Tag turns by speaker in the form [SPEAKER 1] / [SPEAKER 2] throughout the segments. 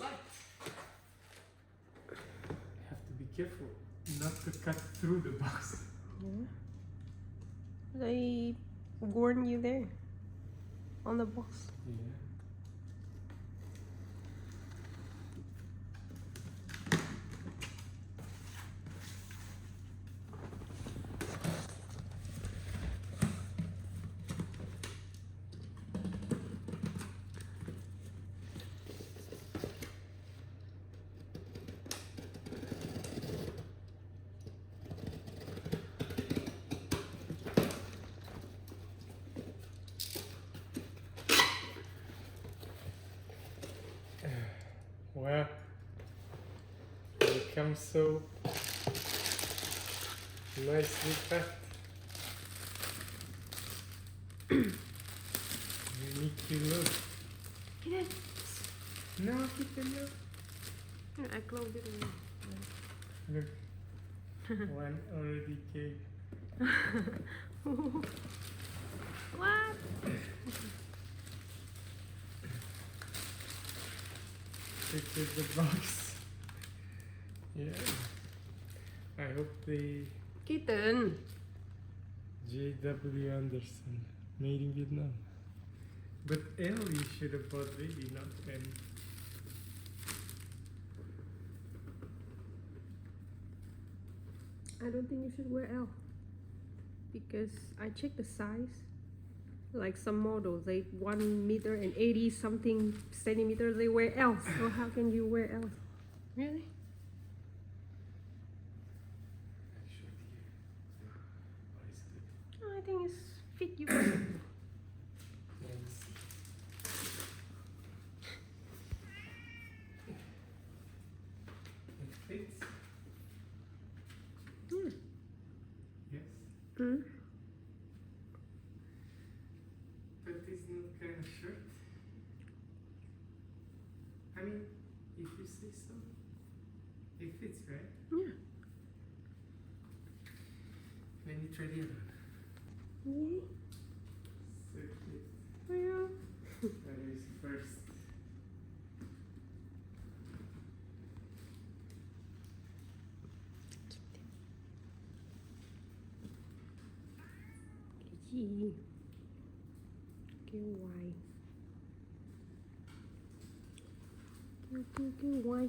[SPEAKER 1] light. You have to be careful not to cut through the box.
[SPEAKER 2] Yeah. They warn you there on the box.
[SPEAKER 1] Yeah. Wow, it comes so nicely packed. Uniqlo.
[SPEAKER 2] Get it?
[SPEAKER 1] No, keep it up.
[SPEAKER 2] I closed it.
[SPEAKER 1] Look, one already came.
[SPEAKER 2] What?
[SPEAKER 1] This is the box. Yeah. I hope the
[SPEAKER 2] Kitten.
[SPEAKER 1] J.W. Anderson, made in Vietnam. But L you should have bought really, not M.
[SPEAKER 2] I don't think you should wear L because I checked the size. Like some models, they 1 meter and 80 something centimeters, they wear L. So how can you wear L? Really?
[SPEAKER 1] Actually, what is good?
[SPEAKER 2] No, I think it's fit you.
[SPEAKER 1] Let me see. It fits. Yes.
[SPEAKER 2] Mm.
[SPEAKER 1] But it's not kind of shirt. I mean, if you say so, it fits, right?
[SPEAKER 2] Yeah.
[SPEAKER 1] Let me try the other one.
[SPEAKER 2] Yeah.
[SPEAKER 1] So it fits.
[SPEAKER 2] Well.
[SPEAKER 1] That is first.
[SPEAKER 2] Cái gì? Kêu hoài. Kêu hoài.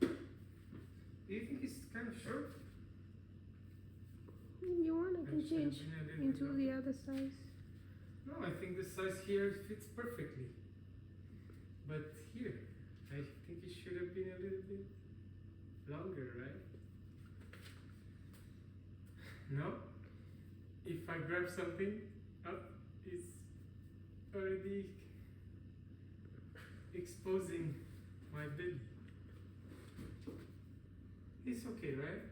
[SPEAKER 1] Do you think it's kind of short?
[SPEAKER 2] If you want, I can change into the other size.
[SPEAKER 1] No, I think the size here fits perfectly. But here, I think it should have been a little bit longer, right? No? If I grab something up, it's already exposing my belly. It's okay, right?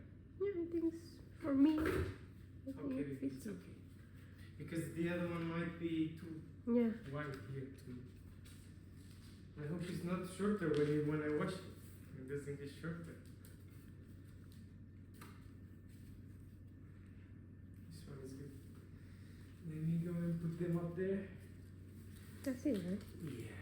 [SPEAKER 2] Yeah, I think it's for me. I think
[SPEAKER 1] Okay,
[SPEAKER 2] it fits
[SPEAKER 1] it's
[SPEAKER 2] me.
[SPEAKER 1] okay. Because the other one might be too
[SPEAKER 2] Yeah.
[SPEAKER 1] wide here too. I hope it's not shorter when I wash it. It doesn't get shorter. This one is good. Let me go and put them up there.
[SPEAKER 2] That's it, right?
[SPEAKER 1] Yeah.